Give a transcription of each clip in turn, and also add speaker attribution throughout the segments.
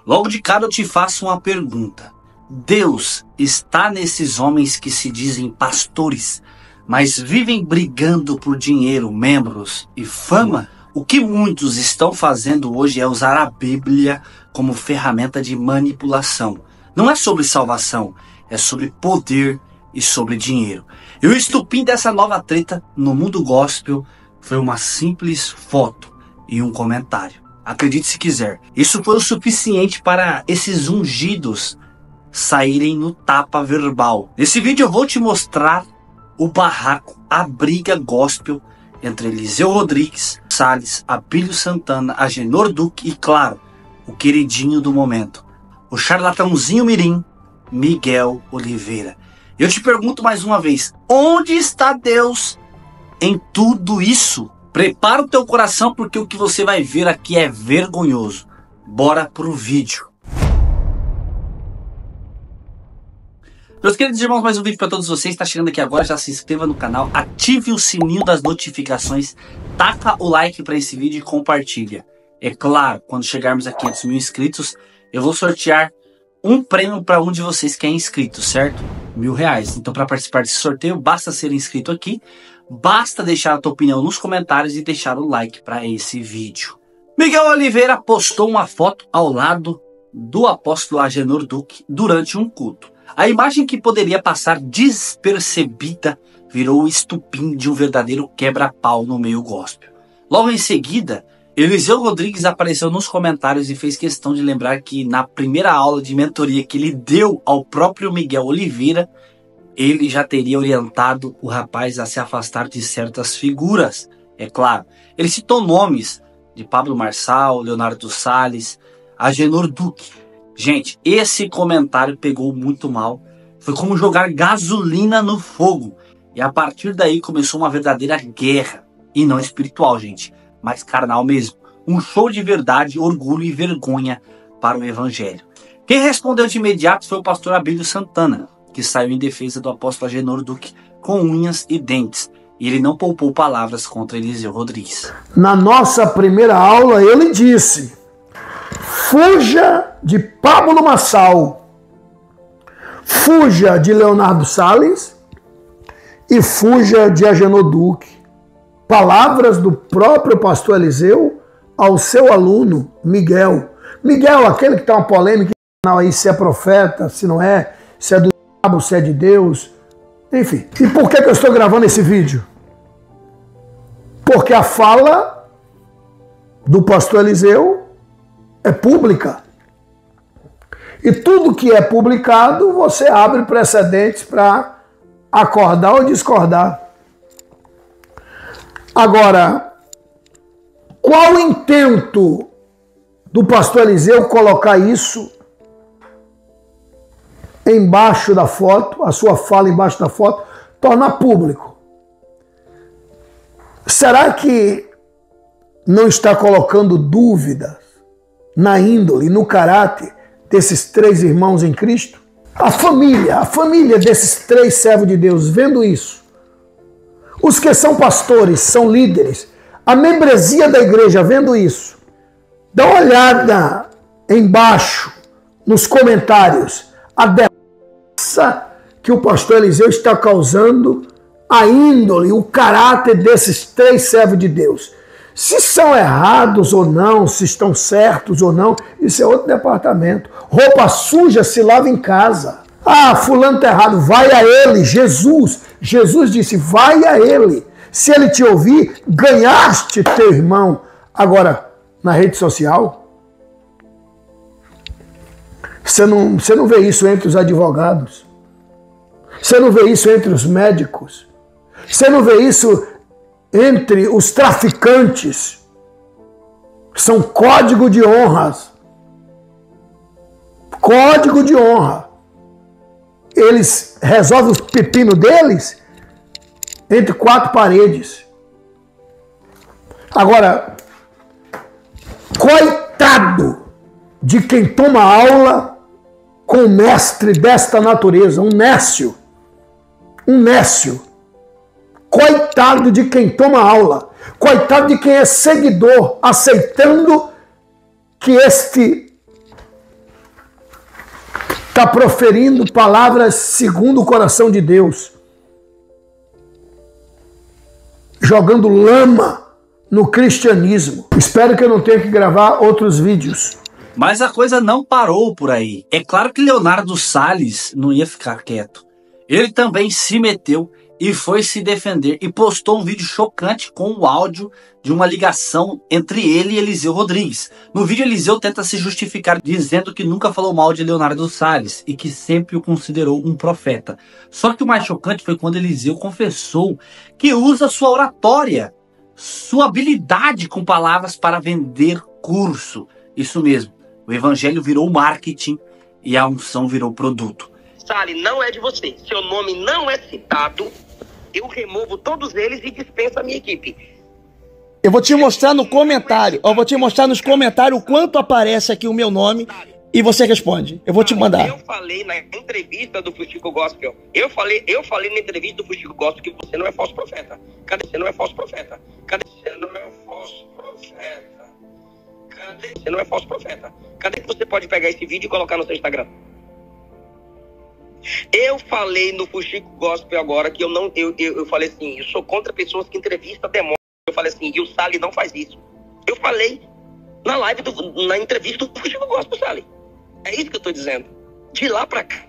Speaker 1: Logo de cara eu te faço uma pergunta. Deus está nesses homens que se dizem pastores, mas vivem brigando por dinheiro, membros e fama? O que muitos estão fazendo hoje é usar a Bíblia como ferramenta de manipulação. Não é sobre salvação, é sobre poder e sobre dinheiro. E o estupim dessa nova treta no mundo gospel foi uma simples foto e um comentário. Acredite se quiser, isso foi o suficiente para esses ungidos saírem no tapa verbal. Nesse vídeo eu vou te mostrar o barraco, a briga gospel entre Eliseu Rodrigues, Salles, Abílio Santana, Agenor Duque e, claro, o queridinho do momento, o charlatãozinho mirim, Miguel Oliveira. Eu te pergunto mais uma vez, onde está Deus em tudo isso? Prepara o teu coração porque o que você vai ver aqui é vergonhoso. Bora pro vídeo. Meus queridos irmãos, mais um vídeo para todos vocês. Está chegando aqui agora, já se inscreva no canal, ative o sininho das notificações, taca o like para esse vídeo e compartilha. É claro, quando chegarmos a 500 mil inscritos, eu vou sortear um prêmio para um de vocês que é inscrito, certo? R$1.000. Então, para participar desse sorteio, basta ser inscrito aqui, basta deixar a tua opinião nos comentários e deixar o like para esse vídeo. Miguel Oliveira postou uma foto ao lado do apóstolo Agenor Duque durante um culto. A imagem que poderia passar despercebida virou o estupim de um verdadeiro quebra-pau no meio gospel. Logo em seguida, Eliseu Rodrigues apareceu nos comentários e fez questão de lembrar que na primeira aula de mentoria que ele deu ao próprio Miguel Oliveira, ele já teria orientado o rapaz a se afastar de certas figuras. É claro, ele citou nomes de Pablo Marçal, Leonardo Salles, Agenor Duque. Gente, esse comentário pegou muito mal. Foi como jogar gasolina no fogo. E a partir daí começou uma verdadeira guerra. E não espiritual, gente, mas carnal mesmo. Um show de verdade, orgulho e vergonha para o evangelho. Quem respondeu de imediato foi o pastor Abílio Santana, que saiu em defesa do apóstolo Agenor Duque com unhas e dentes. E ele não poupou palavras contra Eliseu Rodrigues.
Speaker 2: Na nossa primeira aula ele disse: fuja de Pablo Marçal, fuja de Leonardo Salles e fuja de Agenor Duque. Palavras do próprio pastor Eliseu ao seu aluno Miguel. Miguel, aquele que está uma polêmica aí, se é profeta, se não é, se é do diabo, se é de Deus, enfim. E por que eu estou gravando esse vídeo? Porque a fala do pastor Eliseu é pública. E tudo que é publicado, você abre precedentes para acordar ou discordar. Agora, qual o intento do pastor Eliseu colocar isso embaixo da foto, a sua fala embaixo da foto, tornar público? Será que não está colocando dúvidas na índole, no caráter desses três irmãos em Cristo? A família desses três servos de Deus, vendo isso, os que são pastores, são líderes, a membresia da igreja, vendo isso, dá uma olhada embaixo, nos comentários, a desgraça que o pastor Eliseu está causando, a índole, o caráter desses três servos de Deus. Se são errados ou não, se estão certos ou não, isso é outro departamento. Roupa suja se lava em casa. Ah, fulano está errado, vai a ele. Jesus disse, vai a ele. Se ele te ouvir, ganhaste teu irmão. Agora, na rede social, você não vê isso entre os advogados. Você não vê isso entre os médicos. Você não vê isso entre os traficantes. São código de honras. Código de honra. Eles resolvem os pepinos deles entre quatro paredes. Agora, coitado de quem toma aula com um mestre desta natureza, um nécio. Um nécio. Coitado de quem toma aula. Coitado de quem é seguidor, aceitando que este está proferindo palavras segundo o coração de Deus, jogando lama no cristianismo. Espero que eu não tenha que gravar outros vídeos.
Speaker 1: Mas a coisa não parou por aí. É claro que Leonardo Salles não ia ficar quieto. Ele também se meteu e foi se defender e postou um vídeo chocante com o áudio de uma ligação entre ele e Eliseu Rodrigues. No vídeo, Eliseu tenta se justificar dizendo que nunca falou mal de Leonardo Salles e que sempre o considerou um profeta. Só que o mais chocante foi quando Eliseu confessou que usa sua oratória, sua habilidade com palavras para vender curso. Isso mesmo, o evangelho virou marketing e a unção virou produto.
Speaker 3: Salles, não é de você. Seu nome não é citado. Eu removo todos eles e dispenso a minha equipe.
Speaker 4: Eu vou te mostrar no comentário. Eu vou te mostrar nos comentários o quanto aparece aqui o meu nome e você responde. Eu vou te mandar.
Speaker 3: Eu falei na entrevista do Fuxico Gospel. Eu falei na entrevista do Fuxico Gospel que você não é falso profeta. Cadê? Você não é falso profeta. Cadê? Você não é falso profeta. Cadê? Você não é falso profeta. Cadê que você pode pegar esse vídeo e colocar no seu Instagram? Eu falei no Fuxico Gospel agora que eu falei assim, eu sou contra pessoas que entrevistam demônios. Eu falei assim, e o Salles não faz isso. Eu falei na live, na entrevista do Fuxico Gospel, Salles. É isso que eu tô dizendo. De lá pra cá,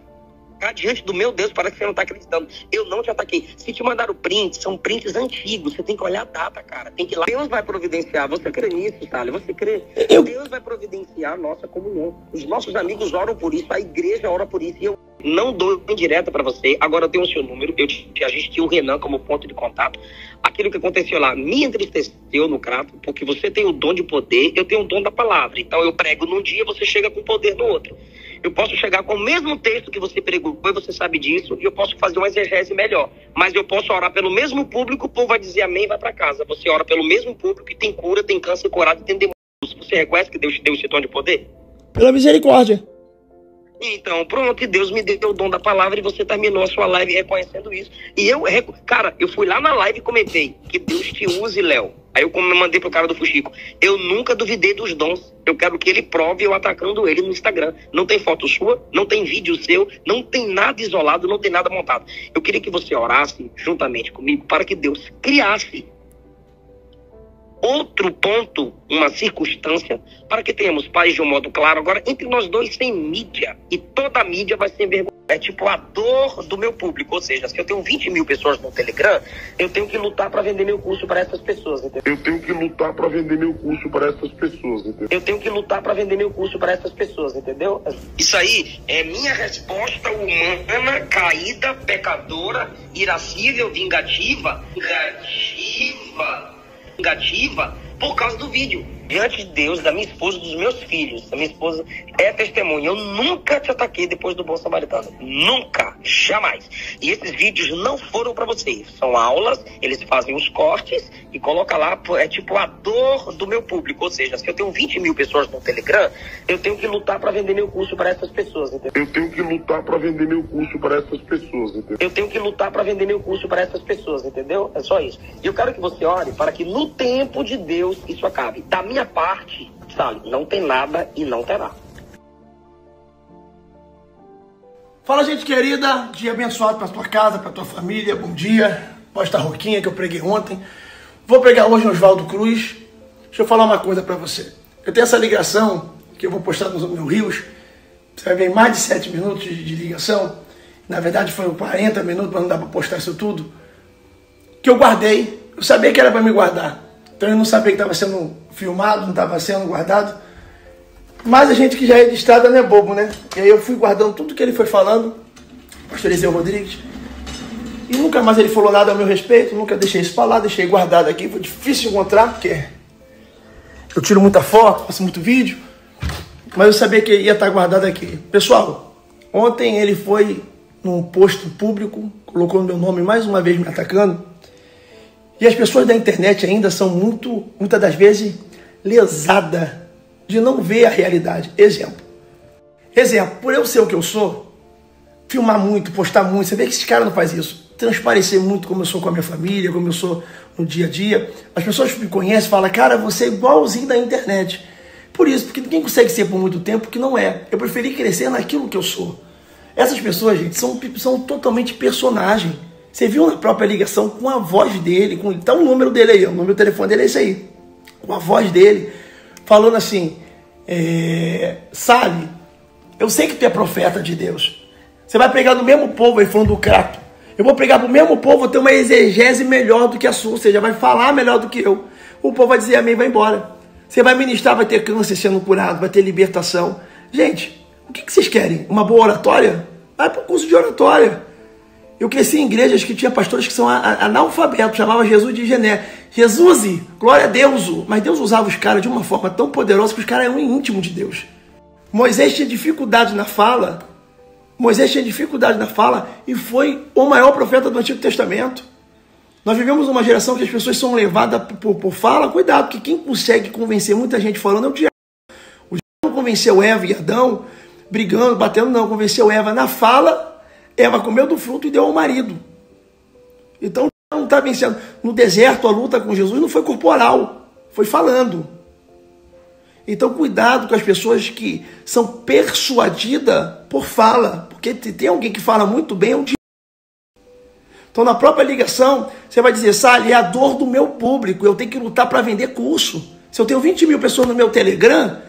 Speaker 3: diante do meu Deus, parece que você não tá acreditando. Eu não te ataquei. Se te mandaram print, são prints antigos. Você tem que olhar a data, cara. Tem que ir lá. Deus vai providenciar. Você crê nisso, Salles? Você crê? Deus vai providenciar a nossa comunhão. Os nossos amigos oram por isso. A igreja ora por isso. E eu não dou indireta pra você. Agora eu tenho o seu número. A gente tinha o Renan como ponto de contato. Aquilo que aconteceu lá me entristeceu no crato, porque você tem o dom de poder, eu tenho o dom da palavra. Então eu prego num dia, você chega com poder no outro. Eu posso chegar com o mesmo texto que você pregou, e você sabe disso, e eu posso fazer uma exegese melhor. Mas eu posso orar pelo mesmo público, o povo vai dizer amém e vai para casa. Você ora pelo mesmo público e tem cura, tem câncer curado e tem demônios. Você reconhece que Deus te deu esse dom de poder?
Speaker 4: Pela misericórdia.
Speaker 3: Então, pronto, e Deus me deu o dom da palavra e você terminou a sua live reconhecendo isso. E eu fui lá na live e comentei, que Deus te use, Léo. Aí eu mandei pro cara do Fuxico, eu nunca duvidei dos dons. Eu quero que ele prove eu atacando ele no Instagram. Não tem foto sua, não tem vídeo seu, não tem nada isolado, não tem nada montado. Eu queria que você orasse juntamente comigo para que Deus criasse outro ponto, uma circunstância, para que tenhamos paz de um modo claro. Agora, entre nós dois, sem mídia, e toda a mídia vai ser envergonhada. É tipo a dor do meu público, ou seja, se eu tenho 20 mil pessoas no Telegram, eu tenho que lutar para vender meu curso para essas pessoas, entendeu?
Speaker 5: Eu tenho que lutar para vender meu curso para essas pessoas, entendeu?
Speaker 3: Eu tenho que lutar para vender meu curso para essas pessoas, entendeu? Isso aí é minha resposta humana, caída, pecadora, irascível, vingativa, por causa do vídeo. Diante de Deus, da minha esposa, dos meus filhos, da minha esposa é testemunha. Eu nunca te ataquei depois do Bom Samaritano. Nunca, jamais. E esses vídeos não foram para vocês. São aulas, eles fazem os cortes e coloca lá, é tipo a dor do meu público. Ou seja, se eu tenho 20 mil pessoas no Telegram, eu tenho que lutar para vender meu curso para essas pessoas, entendeu?
Speaker 5: Eu tenho que lutar para vender meu curso para essas pessoas, entendeu?
Speaker 3: Eu tenho que lutar para vender meu curso para essas pessoas, entendeu? É só isso. E eu quero que você ore para que no tempo de Deus isso acabe. Da minha parte, sabe, não tem nada e não terá.
Speaker 4: Fala, gente querida, dia abençoado para tua casa, para tua família, bom dia. Após esta roquinha que eu preguei ontem, vou pregar hoje no Oswaldo Cruz. Deixa eu falar uma coisa para você. Eu tenho essa ligação que eu vou postar no meu Rios. Você vai ver mais de 7 minutos de ligação. Na verdade foi 40 minutos, mas não dá para postar isso tudo. Que eu guardei. Eu sabia que era para me guardar. Então eu não sabia que estava sendo filmado, não estava sendo guardado. Mas a gente que já é de estrada não é bobo, né? E aí eu fui guardando tudo que ele foi falando, pastor Eliseu Rodrigues. E nunca mais ele falou nada ao meu respeito, nunca deixei isso para lá, deixei guardado aqui. Foi difícil encontrar, porque eu tiro muita foto, faço muito vídeo. Mas eu sabia que ia estar guardado aqui. Pessoal, ontem ele foi num posto público, colocou o meu nome mais uma vez me atacando. E as pessoas da internet ainda são muitas das vezes, lesadas de não ver a realidade. Exemplo, por eu ser o que eu sou, filmar muito, postar muito, você vê que esses caras não fazem isso. Transparecer muito como eu sou com a minha família, como eu sou no dia a dia. As pessoas que me conhecem falam, cara, você é igualzinho da internet. Por isso, porque ninguém consegue ser por muito tempo, que não é. Eu preferi crescer naquilo que eu sou. Essas pessoas, gente, são totalmente personagem. Você viu na própria ligação com a voz dele, tá o número dele aí, o número do telefone dele é esse aí. Com a voz dele, falando assim, Sally, eu sei que tu é profeta de Deus. Você vai pregar no mesmo povo aí, falando do crato. Eu vou pregar pro mesmo povo, vou ter uma exegese melhor do que a sua, ou seja, vai falar melhor do que eu. O povo vai dizer amém, vai embora. Você vai ministrar, vai ter câncer sendo curado, vai ter libertação. Gente, o que vocês querem? Uma boa oratória? Vai pro curso de oratória. Eu cresci em igrejas que tinha pastores que são analfabetos, chamava Jesus de Gené. Jesus, glória a Deus. Mas Deus usava os caras de uma forma tão poderosa que os caras eram íntimos de Deus. Moisés tinha dificuldade na fala. E foi o maior profeta do Antigo Testamento. Nós vivemos uma geração que as pessoas são levadas por fala. Cuidado, porque quem consegue convencer muita gente falando é o diabo. O diabo não convenceu Eva e Adão, brigando, batendo, não. Convenceu Eva na fala. Eva comeu do fruto e deu ao marido. Então não está vencendo. No deserto, a luta com Jesus não foi corporal, foi falando. Então cuidado com as pessoas que são persuadidas por fala. Porque tem alguém que fala muito bem, é um diabo. Então na própria ligação, você vai dizer, Sally, é a dor do meu público, eu tenho que lutar para vender curso. Se eu tenho 20 mil pessoas no meu Telegram,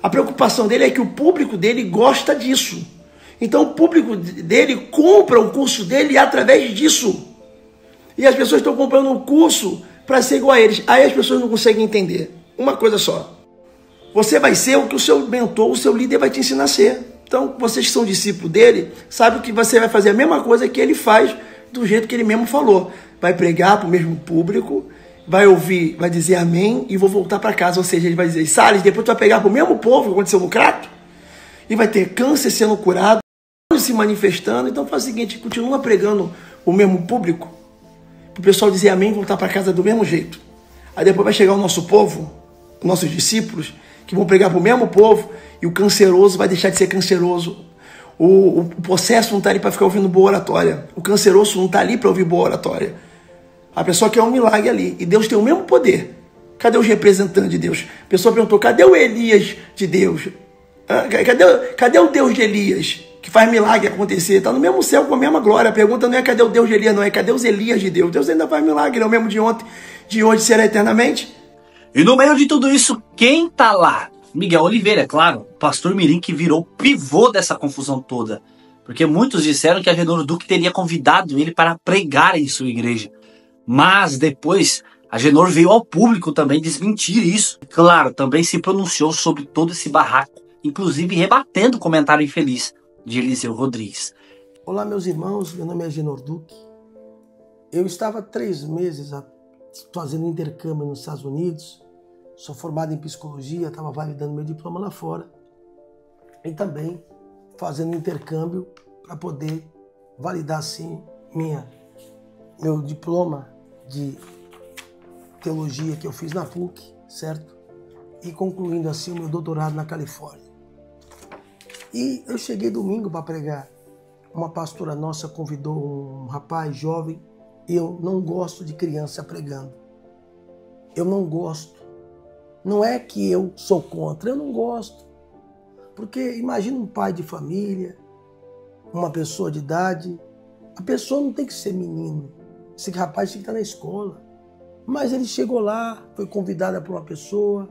Speaker 4: a preocupação dele é que o público dele gosta disso. Então o público dele compra o curso dele através disso. E as pessoas estão comprando um curso para ser igual a eles. Aí as pessoas não conseguem entender. Uma coisa só. Você vai ser o que o seu mentor, o seu líder vai te ensinar a ser. Então vocês que são discípulos dele, sabem que você vai fazer a mesma coisa que ele faz do jeito que ele mesmo falou. Vai pregar para o mesmo público, vai ouvir, vai dizer amém e vou voltar para casa. Ou seja, ele vai dizer, Salles, depois tu vai pegar para o mesmo povo que aconteceu no Crato e vai ter câncer sendo curado, se manifestando. Então faz o seguinte, continua pregando o mesmo público, para o pessoal dizer amém e voltar para casa do mesmo jeito. Aí depois vai chegar o nosso povo, nossos discípulos, que vão pregar para o mesmo povo, e o canceroso vai deixar de ser canceroso. O possesso não está ali para ficar ouvindo boa oratória. O canceroso não está ali para ouvir boa oratória. A pessoa quer um milagre ali, e Deus tem o mesmo poder. Cadê os representantes de Deus? A pessoa perguntou, cadê o Elias de Deus? Cadê o Deus de Elias? Que faz milagre acontecer, está no mesmo céu com a mesma glória. A pergunta não é cadê o Deus de Elias, não é cadê os Elias de Deus. Deus ainda faz milagre, é o mesmo de ontem, de hoje será eternamente.
Speaker 1: E no meio de tudo isso, quem tá lá? Miguel Oliveira, é claro, pastor mirim que virou pivô dessa confusão toda. Porque muitos disseram que Agenor Duque teria convidado ele para pregar em sua igreja. Mas depois, Agenor veio ao público também desmentir isso. Claro, também se pronunciou sobre todo esse barraco, inclusive rebatendo o comentário infeliz de Eliseu Rodrigues.
Speaker 6: Olá, meus irmãos, meu nome é Agenor Duque. Eu estava 3 meses fazendo intercâmbio nos Estados Unidos, sou formado em psicologia, estava validando meu diploma lá fora e também fazendo intercâmbio para poder validar assim meu diploma de teologia que eu fiz na PUC, certo? E concluindo assim o meu doutorado na Califórnia. E eu cheguei domingo para pregar. Uma pastora nossa convidou um rapaz jovem. Eu não gosto de criança pregando. Eu não gosto. Não é que eu sou contra, eu não gosto. Porque imagina um pai de família, uma pessoa de idade. A pessoa não tem que ser menino. Esse rapaz tem que estar na escola. Mas ele chegou lá, foi convidado por uma pessoa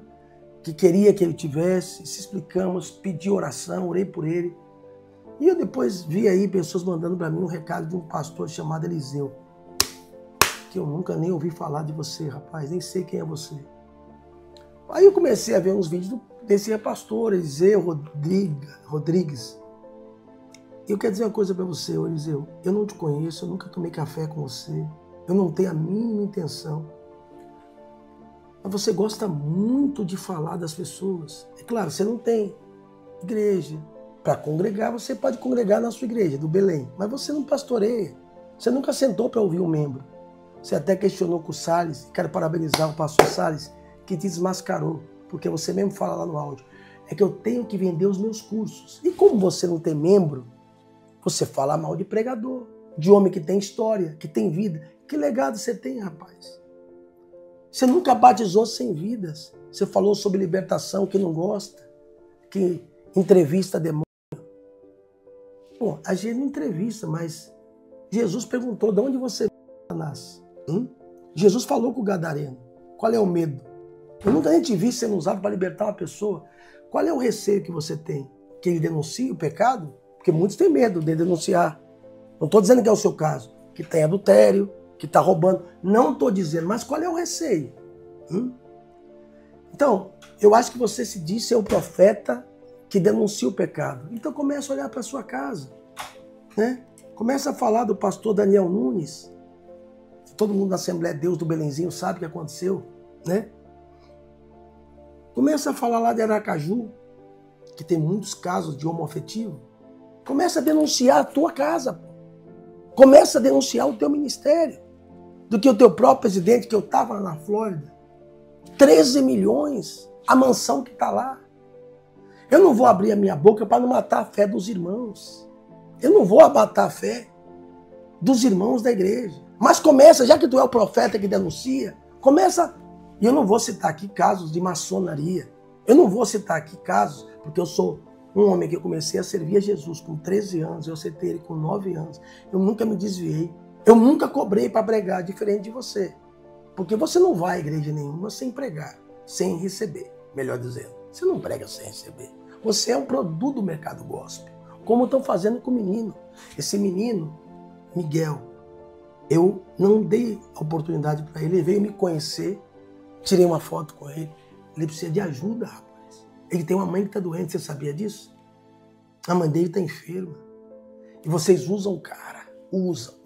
Speaker 6: que queria que ele tivesse, se explicamos, pedi oração, orei por ele. E eu depois vi aí pessoas mandando para mim um recado de um pastor chamado Eliseu, que eu nunca nem ouvi falar de você, rapaz, nem sei quem é você. Aí eu comecei a ver uns vídeos desse pastor, Eliseu Rodrigues. E eu quero dizer uma coisa para você, Eliseu, eu não te conheço, eu nunca tomei café com você, eu não tenho a mínima intenção. Mas você gosta muito de falar das pessoas. É claro, você não tem igreja. Para congregar, você pode congregar na sua igreja, do Belém. Mas você não pastoreia. Você nunca sentou para ouvir um membro. Você até questionou com o Salles. Quero parabenizar o pastor Salles, que te desmascarou. Porque você mesmo fala lá no áudio. É que eu tenho que vender os meus cursos. E como você não tem membro, você fala mal de pregador. De homem que tem história, que tem vida. Que legado você tem, rapaz? Você nunca batizou 100 vidas. Você falou sobre libertação que não gosta, que entrevista demônio. Pô, Então, a gente não entrevista, mas Jesus perguntou, de onde você nasce? Jesus falou com o gadareno. Qual é o medo? Eu nunca nem te vi sendo usado para libertar uma pessoa. Qual é o receio que você tem? Que ele denuncie o pecado? Porque muitos têm medo de denunciar. Não estou dizendo que é o seu caso. Que tem adultério, que está roubando. Não estou dizendo, mas qual é o receio? Então, eu acho que você se diz ser o profeta que denuncia o pecado. Então começa a olhar para a sua casa. Né? Começa a falar do pastor Daniel Nunes. Todo mundo na Assembleia de Deus do Belenzinho sabe o que aconteceu. Né? Começa a falar lá de Aracaju, que tem muitos casos de homoafetivo. Começa a denunciar a tua casa. Começa a denunciar o teu ministério. Do que o teu próprio presidente, que eu estava na Flórida. 13 milhões, a mansão que está lá. Eu não vou abrir a minha boca para não matar a fé dos irmãos. Eu não vou matar a fé dos irmãos da igreja. Mas começa, já que tu é o profeta que denuncia, começa. E eu não vou citar aqui casos de maçonaria. Eu não vou citar aqui casos, porque eu sou um homem que eu comecei a servir a Jesus com 13 anos, eu aceitei ele com 9 anos. Eu nunca me desviei. Eu nunca cobrei para pregar, diferente de você. Porque você não vai à igreja nenhuma sem pregar, sem receber. Melhor dizendo, você não prega sem receber. Você é um produto do mercado gospel. Como estão fazendo com o menino. Esse menino, Miguel, eu não dei a oportunidade para ele. Ele veio me conhecer, tirei uma foto com ele. Ele precisa de ajuda, rapaz. Ele tem uma mãe que está doente, você sabia disso? A mãe dele está enferma. E vocês usam o cara. Usam.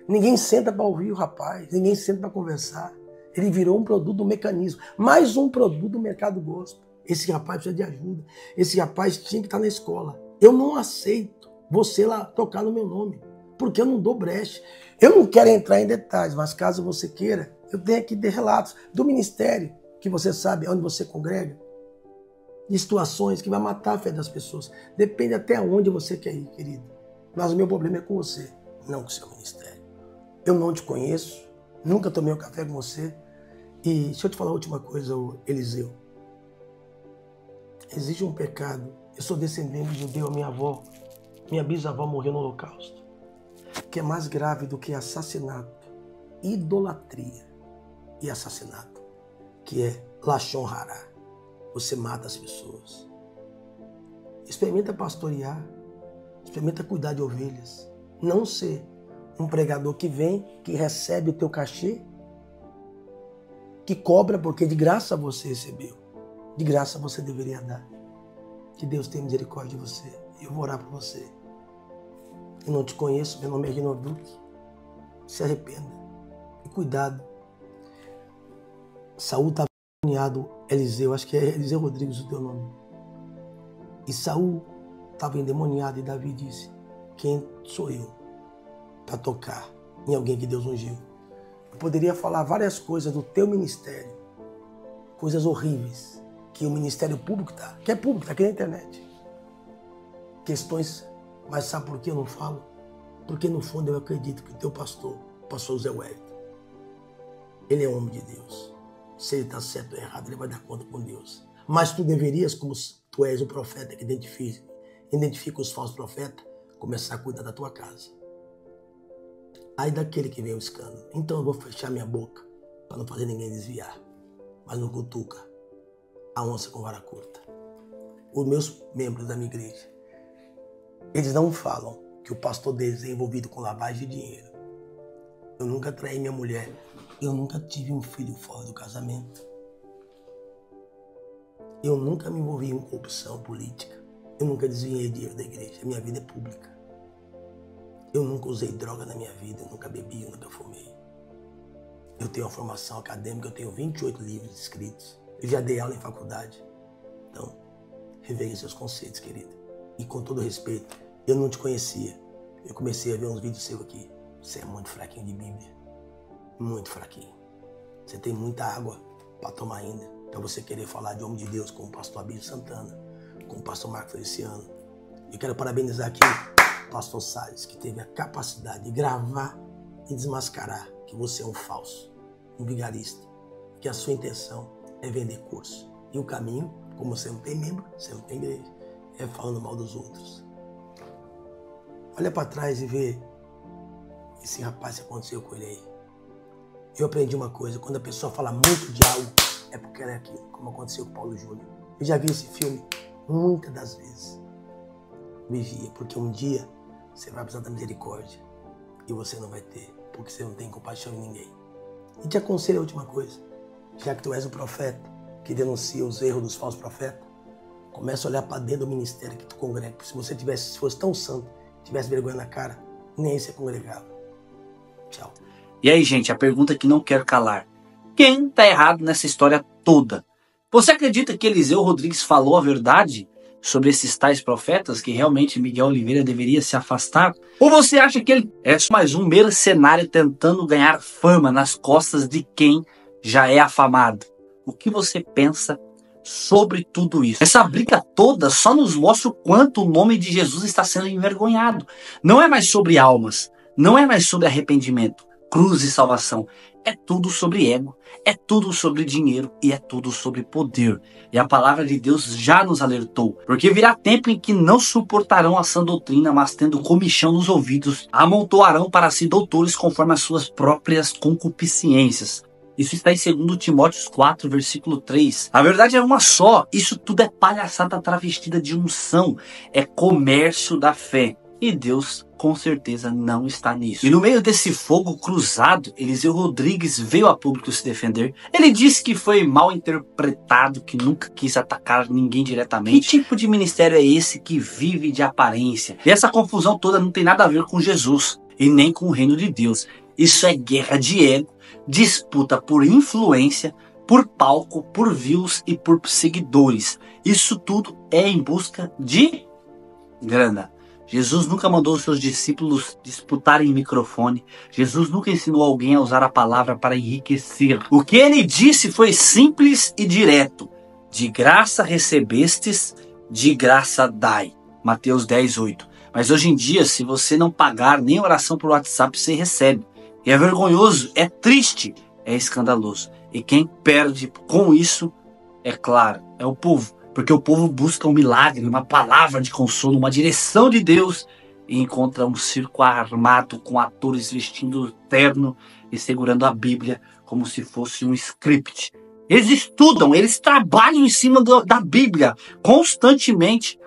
Speaker 6: Ninguém senta para ouvir o rapaz. Ninguém senta para conversar. Ele virou um produto do mecanismo. Mais um produto do mercado gospel. Esse rapaz precisa de ajuda. Esse rapaz tinha que estar na escola. Eu não aceito você lá tocar no meu nome. Porque eu não dou brecha. Eu não quero entrar em detalhes, mas caso você queira, eu tenho aqui de relatos do ministério, que você sabe onde você congrega, de situações que vai matar a fé das pessoas. Depende até onde você quer ir, querido. Mas o meu problema é com você, não com o seu ministério. Eu não te conheço, nunca tomei um café com você. E deixa eu te falar a última coisa, Eliseu. Existe um pecado. Eu sou descendente de judeu, minha bisavó morreu no Holocausto, que é mais grave do que assassinato, idolatria e assassinato, que é Lashon Hará. Você mata as pessoas. Experimenta pastorear, experimenta cuidar de ovelhas. Não ser um pregador que vem, que recebe o teu cachê, que cobra porque de graça você recebeu. De graça você deveria dar. Que Deus tenha misericórdia de você. Eu vou orar por você. Eu não te conheço, meu nome é Reginor Duque. Se arrependa. E cuidado. Saul estava endemoniado, Eliseu, acho que é Eliseu Rodrigues o teu nome. E Saul estava endemoniado e Davi disse, quem sou eu para tocar em alguém que Deus ungiu? Eu poderia falar várias coisas do teu ministério, coisas horríveis, que o Ministério Público está, que é público, está aqui na internet. Questões, mas sabe por que eu não falo? Porque no fundo eu acredito que o teu pastor, o pastor Zé Wellington, ele é homem de Deus. Se ele está certo ou errado, ele vai dar conta com Deus. Mas tu deverias, como tu és o profeta que identifica os falsos profetas, começar a cuidar da tua casa. Aí daquele que vem o escândalo. Então eu vou fechar minha boca para não fazer ninguém desviar. Mas não cutuca a onça com vara curta. Os meus membros da minha igreja, eles não falam que o pastor deles é envolvido com lavagem de dinheiro. Eu nunca traí minha mulher. Eu nunca tive um filho fora do casamento. Eu nunca me envolvi em corrupção política. Eu nunca desviei dinheiro da igreja. Minha vida é pública. Eu nunca usei droga na minha vida. Eu nunca bebi, eu nunca fumei. Eu tenho uma formação acadêmica. Eu tenho 28 livros escritos. Eu já dei aula em faculdade. Então, reveja seus conceitos, querido. E com todo respeito, eu não te conhecia. Eu comecei a ver uns vídeos seus aqui. Você é muito fraquinho de Bíblia. Muito fraquinho. Você tem muita água para tomar ainda. Para você querer falar de homem de Deus como o pastor Abílio Santana, como o pastor Marco Feliciano. Eu quero parabenizar aqui o pastor Salles, que teve a capacidade de gravar e desmascarar que você é um falso, um vigarista. Que a sua intenção é vender curso. E o caminho, como você não tem membro, você não tem igreja, é falando mal dos outros. Olha para trás e vê esse rapaz que aconteceu com ele aí. Eu aprendi uma coisa, quando a pessoa fala muito de algo, é porque ela é aquilo, como aconteceu com o Paulo Júnior. Eu já vi esse filme muitas das vezes. Vigia, porque um dia você vai precisar da misericórdia e você não vai ter, porque você não tem compaixão em ninguém. E te aconselho a última coisa, já que tu és o profeta que denuncia os erros dos falsos profetas, começa a olhar para dentro do ministério que tu congrega. Se você fosse tão santo, tivesse vergonha na cara, nem aí você congregava. Tchau.
Speaker 1: E aí, gente, a pergunta que não quero calar. Quem tá errado nessa história toda? Você acredita que Eliseu Rodrigues falou a verdade sobre esses tais profetas, que realmente Miguel Oliveira deveria se afastar? Ou você acha que ele é mais um mercenário tentando ganhar fama nas costas de quem já é afamado? O que você pensa sobre tudo isso? Essa briga toda só nos mostra o quanto o nome de Jesus está sendo envergonhado. Não é mais sobre almas, não é mais sobre arrependimento, cruz e salvação. É tudo sobre ego, é tudo sobre dinheiro e é tudo sobre poder. E a palavra de Deus já nos alertou, porque virá tempo em que não suportarão a sã doutrina, mas tendo comichão nos ouvidos, amontoarão para si doutores conforme as suas próprias concupiscências. Isso está em 2 Timóteo 4, versículo 3. A verdade é uma só, isso tudo é palhaçada travestida de unção, é comércio da fé. E Deus, com certeza, não está nisso. E no meio desse fogo cruzado, Eliseu Rodrigues veio a público se defender. Ele disse que foi mal interpretado, que nunca quis atacar ninguém diretamente. Que tipo de ministério é esse que vive de aparência? E essa confusão toda não tem nada a ver com Jesus e nem com o reino de Deus. Isso é guerra de ego, disputa por influência, por palco, por views e por seguidores. Isso tudo é em busca de grana. Jesus nunca mandou os seus discípulos disputarem microfone. Jesus nunca ensinou alguém a usar a palavra para enriquecer. O que ele disse foi simples e direto. De graça recebestes, de graça dai. Mateus 10, 8. Mas hoje em dia, se você não pagar nem oração por WhatsApp, você recebe. E é vergonhoso, é triste, é escandaloso. E quem perde com isso, é claro, é o povo. Porque o povo busca um milagre, uma palavra de consolo, uma direção de Deus e encontra um circo armado com atores vestindo terno e segurando a Bíblia como se fosse um script. Eles estudam, eles trabalham em cima da Bíblia constantemente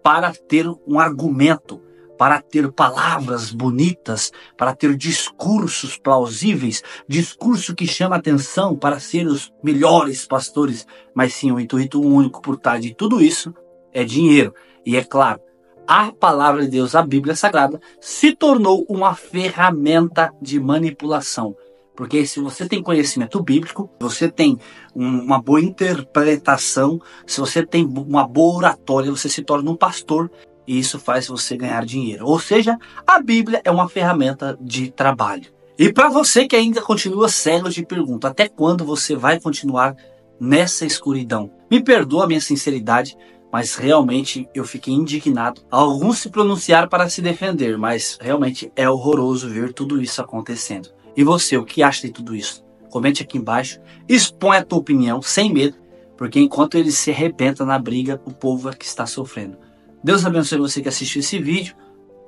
Speaker 1: para ter um argumento, para ter palavras bonitas, para ter discursos plausíveis, discurso que chama atenção para ser os melhores pastores, mas sim o intuito único por trás de tudo isso é dinheiro. E é claro, a palavra de Deus, a Bíblia Sagrada, se tornou uma ferramenta de manipulação. Porque se você tem conhecimento bíblico, você tem uma boa interpretação, se você tem uma boa oratória, você se torna um pastor. E isso faz você ganhar dinheiro. Ou seja, a Bíblia é uma ferramenta de trabalho. E para você que ainda continua cego, eu te pergunto, até quando você vai continuar nessa escuridão? Me perdoa a minha sinceridade, mas realmente eu fiquei indignado. Alguns se pronunciaram para se defender, mas realmente é horroroso ver tudo isso acontecendo. E você, o que acha de tudo isso? Comente aqui embaixo, expõe a tua opinião sem medo, porque enquanto ele se arrebenta na briga, o povo é que está sofrendo. Deus abençoe você que assistiu esse vídeo,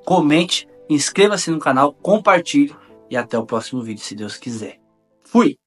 Speaker 1: comente, inscreva-se no canal, compartilhe e até o próximo vídeo, se Deus quiser. Fui!